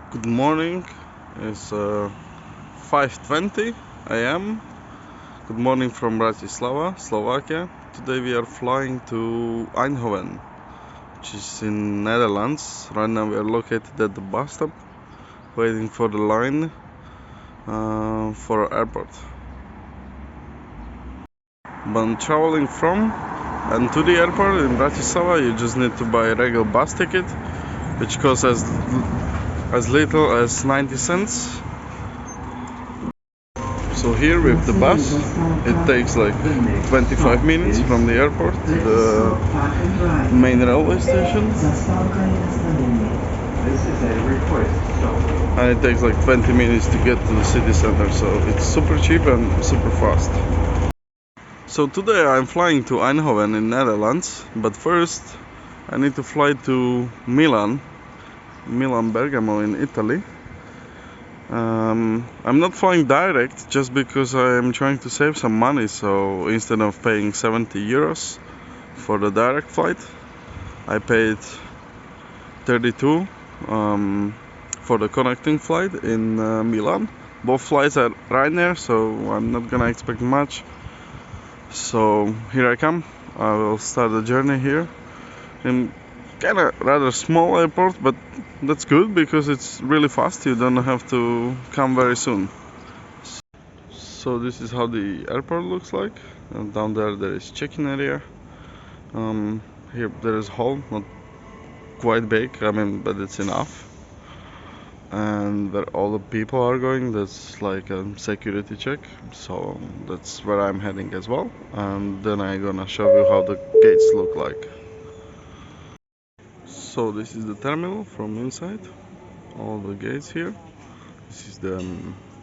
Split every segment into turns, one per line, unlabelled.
Good morning. It's 5:20 a.m. Good morning from Bratislava, Slovakia. Today we are flying to Eindhoven, which is in Netherlands. Right now we are located at the bus stop, waiting for the line for airport. But traveling from and to the airport in Bratislava, you just need to buy a regular bus ticket, which costs as little as 90 cents. So here with the bus, it takes like 25 minutes from the airport to the main railway station. And it takes like 20 minutes to get to the city center, so it's super cheap and super fast. So today I'm flying to Eindhoven in Netherlands, but first I need to fly to Milan, Bergamo in Italy. I'm not flying direct just because I'm trying to save some money, so instead of paying 70 euros for the direct flight, I paid 32 for the connecting flight in Milan. Both flights are Ryanair, so I'm not gonna expect much. So here I come. I will start the journey here in kind of rather small airport, but that's good because it's really fast. You don't have to come very soon. So this is how the airport looks like. And down there is check-in area. Here there is hall, not quite big, I mean, but it's enough. And where all the people are going, that's like a security check. So that's where I'm heading as well. And then I'm gonna show you how the gates look like. So this is the terminal from inside, all the gates here. This is the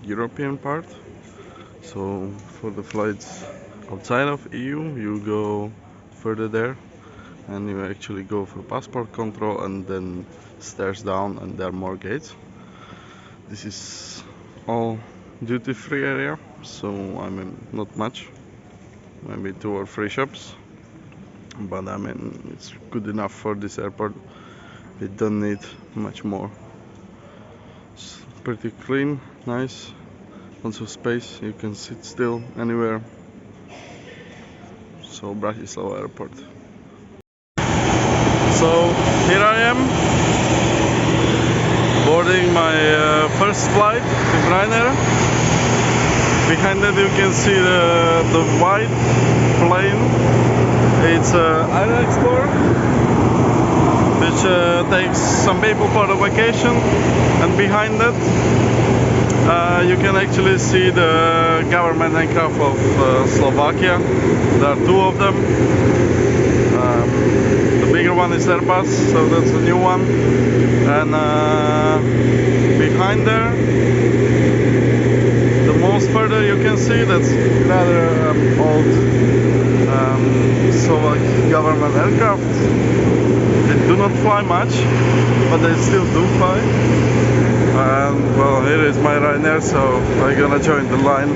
European part. So for the flights outside of EU, you go further there and you actually go for passport control and then stairs down and there are more gates. This is all duty-free area, so I mean not much, maybe 2 or 3 shops, but I mean it's good enough for this airport. We don't need much more. It's pretty clean, nice, lots of space, you can sit still anywhere. So Bratislava airport. So here I am, boarding my first flight with Ryanair. Behind that you can see the white plane. It's Air Explorer, which takes some people for the vacation, and behind that you can actually see the government aircraft of Slovakia. There are 2 of them. The bigger one is Airbus, so that's a new one, and behind there, the most further you can see, that's rather old Slovak government aircraft. They do not fly much, but they still do fly. And well, here is my Ryanair, so I'm gonna join the line.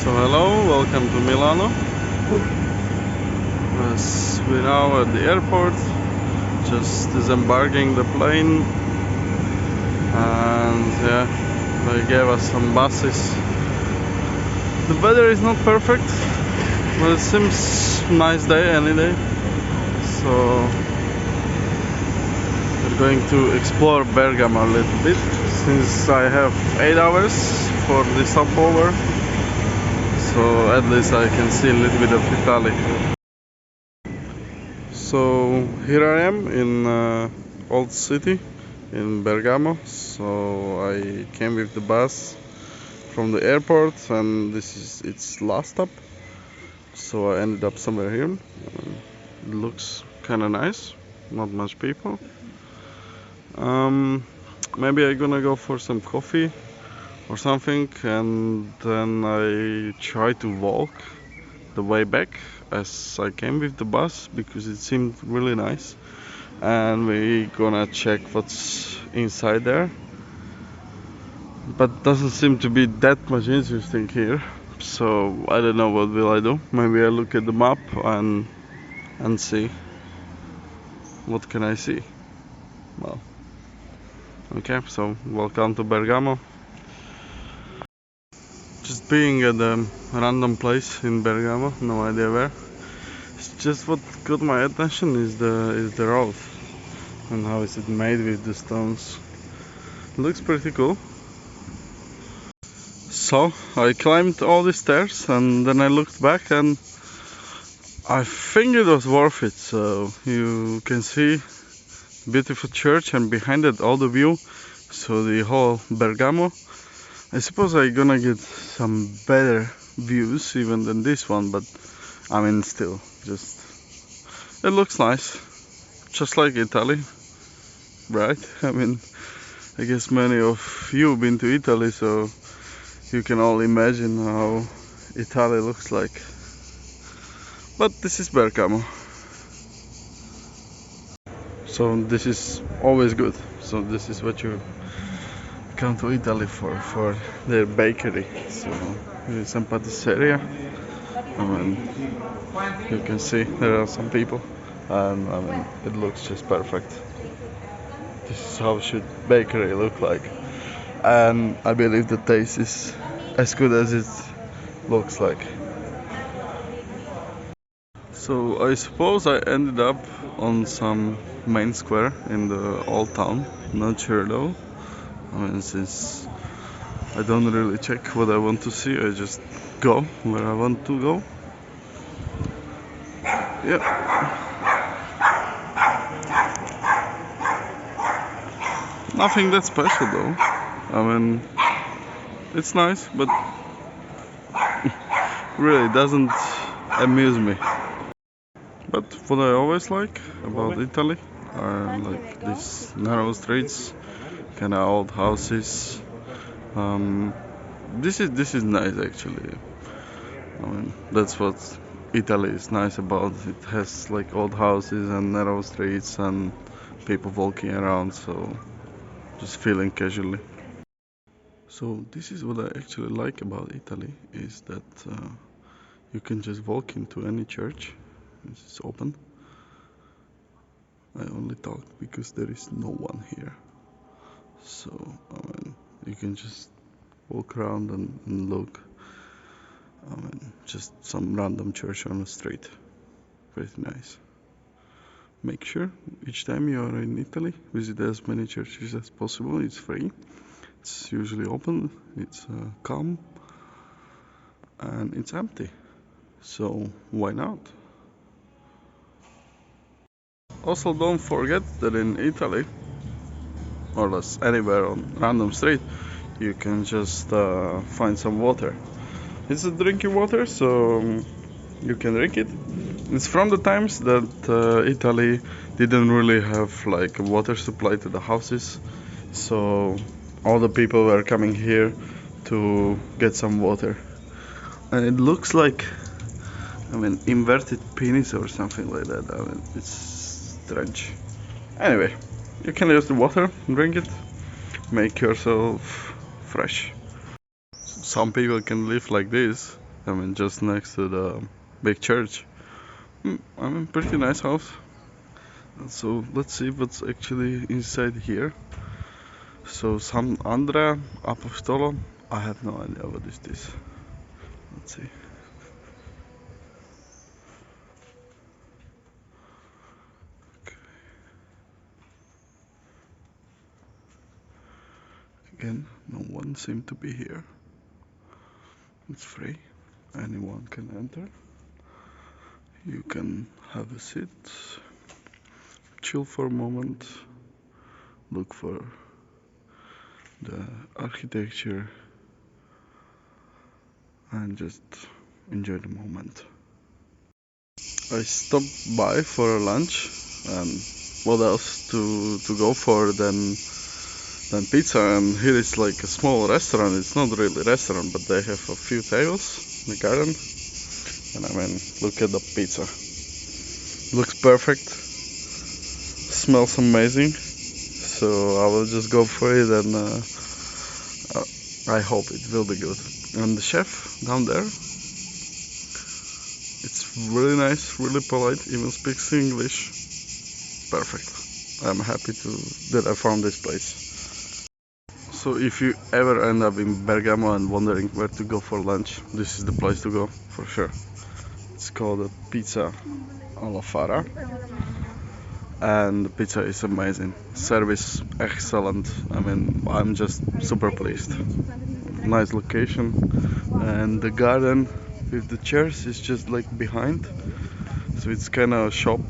So hello, welcome to Milano. Yes, we're now at the airport, just disembarking the plane, and yeah, they gave us some buses. The weather is not perfect, but it seems nice day any day. So we're going to explore Bergamo a little bit, since I have 8 hours for the stopover. So at least I can see a little bit of Italy. So here I am in old city in Bergamo. So I came with the bus from the airport, and this is its last stop. So I ended up somewhere here. It looks kind of nice, not much people. Maybe I'm gonna go for some coffee or something, and then I try to walk the way back as I came with the bus, because it seemed really nice, and we're gonna check what's inside there, but doesn't seem to be that much interesting here, so I don't know what will I do. Maybe I look at the map and see what can I see. Well, okay, so welcome to Bergamo. Just being at a random place in Bergamo, no idea where. It's just what got my attention is the road and how is it made with the stones. Looks pretty cool. So I climbed all the stairs and then I looked back and I think it was worth it. So you can see beautiful church and behind it all the view. So the whole Bergamo. I suppose I'm gonna get some better views even than this one, but I mean still, just it looks nice, just like Italy, right? I mean, I guess many of you been to Italy, so you can all imagine how Italy looks like. But this is Bergamo, so this is always good. So this is what you come to Italy for their bakery. So here is some patisseria. I mean, you can see there are some people, and I mean it looks just perfect. This is how should bakery look like, and I believe the taste is as good as it looks like. So I suppose I ended up on some main square in the old town. Not sure though. I mean, since I don't really check what I want to see, I just go where I want to go. Yeah, nothing that special though. I mean, it's nice, but really doesn't amuse me. But what I always like about Italy are like these narrow streets, kind of old houses. Um, this is nice actually. I mean, that's what Italy is nice about. It has like old houses and narrow streets and people walking around, so just feeling casually. So this is what I actually like about Italy is that you can just walk into any church. It's open. I only talk because there is no one here. So I mean, you can just walk around and look. I mean, just some random church on the street. Pretty nice. Make sure each time you are in Italy, visit as many churches as possible. It's free. It's usually open. It's calm and it's empty. So why not? Also, don't forget that in Italy, or else anywhere on random street, you can just find some water. It's a drinking water, so you can drink it. It's from the times that Italy didn't really have like a water supply to the houses, so all the people were coming here to get some water. And it looks like, I mean, inverted penis or something like that. I mean, it's strange. Anyway, you can use the water, drink it, make yourself fresh. Some people can live like this. I mean, just next to the big church. I mean, pretty nice house. So let's see what's actually inside here. So some Andrea Apostolo. I have no idea what is this. Let's see. Okay. Again, no one seemed to be here. It's free. Anyone can enter. You can have a seat, chill for a moment, look for the architecture and just enjoy the moment. I stopped by for lunch and what else to go for than pizza, and here is like a small restaurant. It's not really a restaurant, but they have a few tables in the garden, and I mean look at the pizza. Looks perfect, smells amazing, so I will just go for it and I hope it will be good. And the chef down there, it's really nice, really polite, even speaks English. Perfect. I'm happy that I found this place. So if you ever end up in Bergamo and wondering where to go for lunch, this is the place to go for sure. It's called a Pizza alla Fara, and the pizza is amazing. Service excellent. I mean, I'm just super pleased. Nice location, and the garden with the chairs is just like behind, so it's kind of a shop,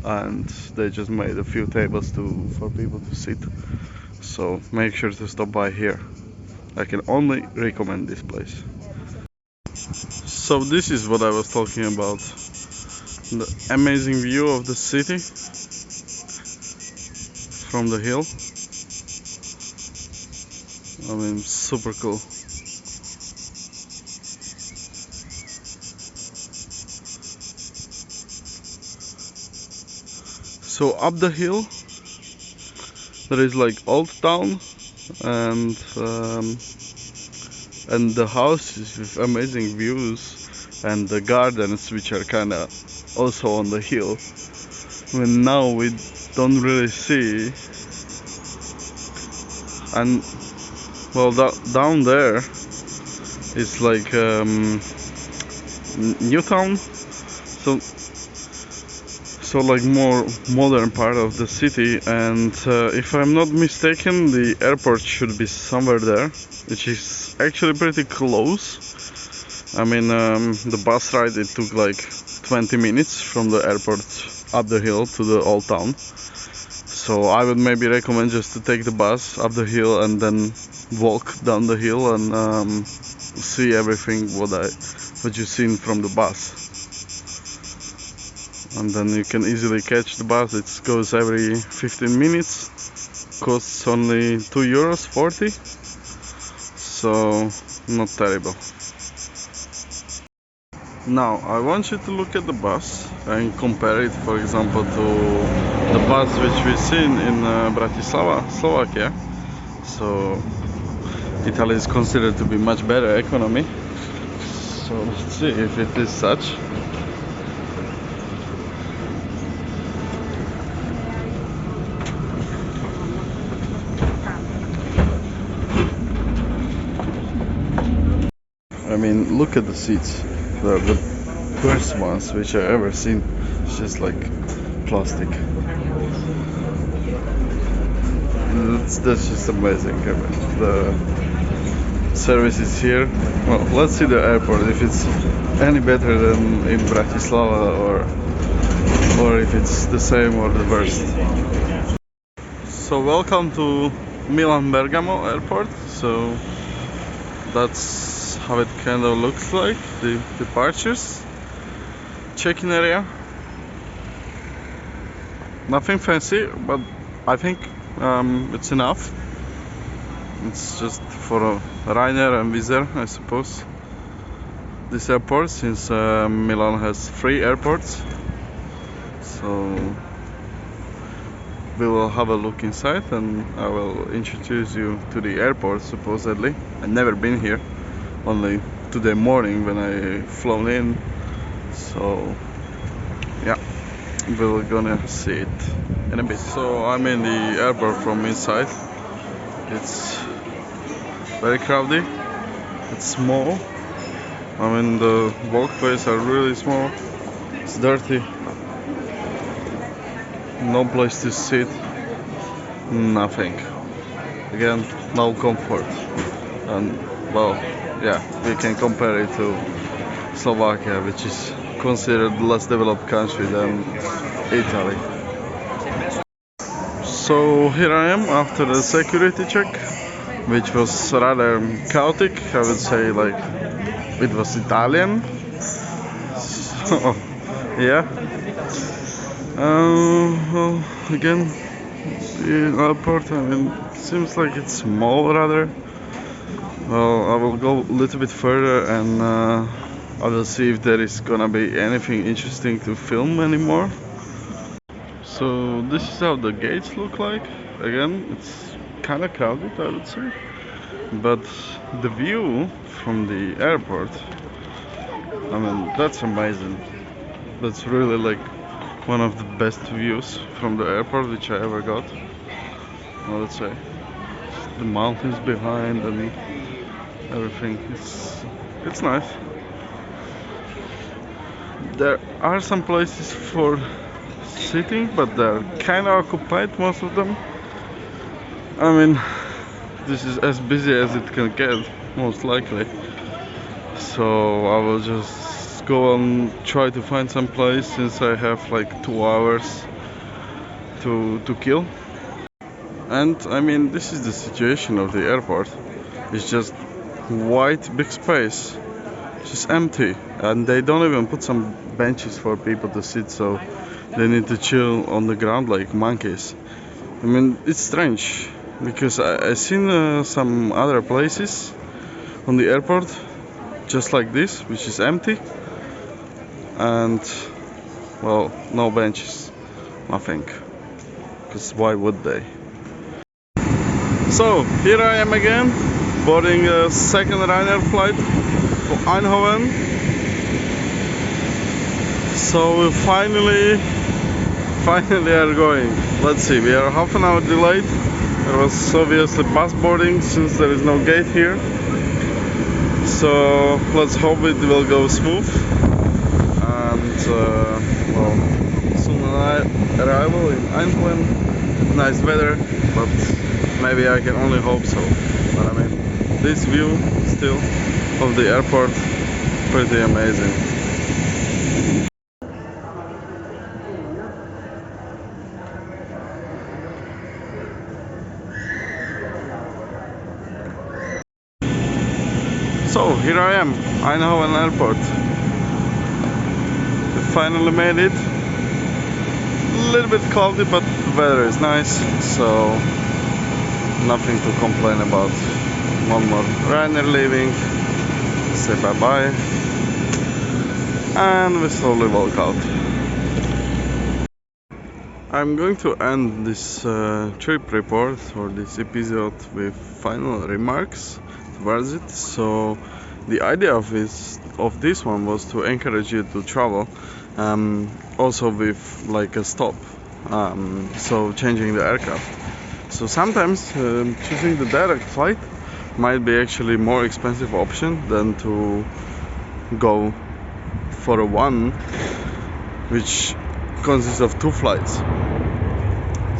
and they just made a few tables for people to sit. So make sure to stop by here. I can only recommend this place. So this is what I was talking about. The amazing view of the city from the hill. I mean, super cool. So up the hill there is like old town, and the houses with amazing views, and the gardens which are kind of also on the hill. When now we don't really see, and well, down there it's like new town, so like more modern part of the city, and if I'm not mistaken, the airport should be somewhere there, which is actually pretty close. I mean, the bus ride, it took like 20 minutes from the airport up the hill to the old town. So I would maybe recommend just to take the bus up the hill and then walk down the hill and see everything what you've seen from the bus. And then you can easily catch the bus. It goes every 15 minutes, costs only €2.40, so not terrible. Now I want you to look at the bus and compare it, for example, to the bus which we've seen in Bratislava, Slovakia. So Italy is considered to be much better economy, so let's see if it is such. I mean, look at the seats. They're the worst ones which I've ever seen. It's just like plastic. That's just amazing. I mean, the service is here. Well, let's see the airport, if it's any better than in Bratislava, or if it's the same or the worst. So welcome to Milan Bergamo Airport. So that's how it kind of looks like, the departures. Check-in area. Nothing fancy, but I think it's enough. It's just for a Ryanair and Wizz Air, I suppose. This airport, since Milan has 3 airports, so we will have a look inside and I will introduce you to the airport. Supposedly, I've never been here, only today morning when I flown in, so yeah, we're gonna see it in a bit. So I'm in the airport from inside. It's very crowded, it's small. I mean, the walkways are really small, it's dirty, no place to sit, nothing. Again, no comfort, and well, yeah, we can compare it to Slovakia, which is considered less developed country than Italy. So here I am after the security check, which was rather chaotic. I would say like it was Italian. So yeah. Well, again, the airport, I mean, seems like it's small rather. Well, I will go a little bit further and I will see if there is gonna be anything interesting to film anymore. So this is how the gates look like. Again, it's kinda crowded, I would say, but the view from the airport, I mean, that's amazing. That's really like one of the best views from the airport which I ever got. Well, let's say the mountains behind and everything. It's nice. There are some places for sitting, but they're kind of occupied, most of them. I mean, this is as busy as it can get, most likely. So I will just go and try to find some place, since I have like 2 hours to kill. And I mean, this is the situation of the airport. It's just white big space, just empty, and they don't even put some benches for people to sit, so they need to chill on the ground like monkeys. I mean, it's strange because I seen some other places on the airport just like this, which is empty, and well, no benches, nothing, because why would they? So here I am again, boarding a second Ryanair flight for Eindhoven. So we finally are going. Let's see, we are half an hour delayed. There was obviously bus boarding since there is no gate here. So let's hope it will go smooth. And well, soon arrival in Eindhoven. Nice weather, but maybe I can only hope so. But I mean, this view still of the airport, pretty amazing. So here I am, Eindhoven Airport. We finally made it. A little bit cloudy, but the weather is nice, so nothing to complain about. One more Ryanair leaving, say bye bye, and we slowly walk out. I'm going to end this trip report or this episode with final remarks towards it. So the idea of this one was to encourage you to travel, also with like a stop, so changing the aircraft. So sometimes choosing the direct flight might be actually more expensive option than to go for a one which consists of 2 flights.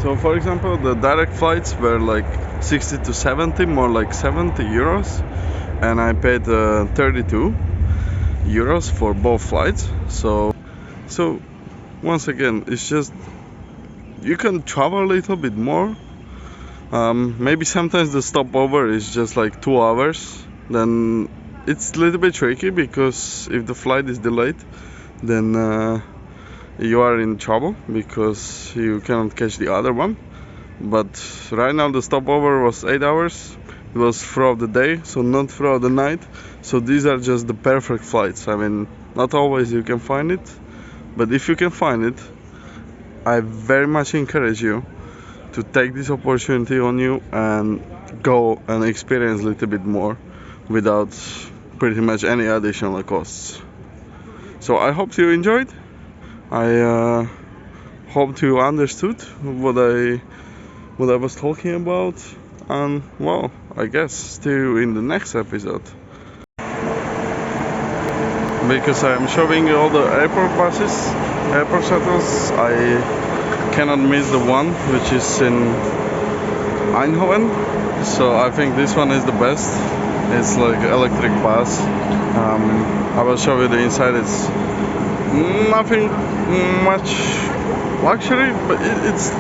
So for example, the direct flights were like 60 to 70, more like 70 euros, and I paid 32 euros for both flights. So once again, it's just you can travel a little bit more. Maybe sometimes the stopover is just like 2 hours, then it's a little bit tricky, because if the flight is delayed, then you are in trouble because you cannot catch the other one. But right now the stopover was 8 hours. It was throughout the day, so not throughout the night. So these are just the perfect flights. I mean, not always you can find it, but if you can find it, I very much encourage you to take this opportunity on you and go and experience a little bit more without pretty much any additional costs. So I hope you enjoyed. I hope you understood what I was talking about, and well, I guess see you in the next episode, because I am showing you all the airport buses, airport shuttles. I cannot miss the one which is in Eindhoven, so I think this one is the best. It's like electric bus. I will show you the inside. It's nothing much luxury, but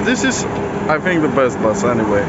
this is, I think, the best bus anyway.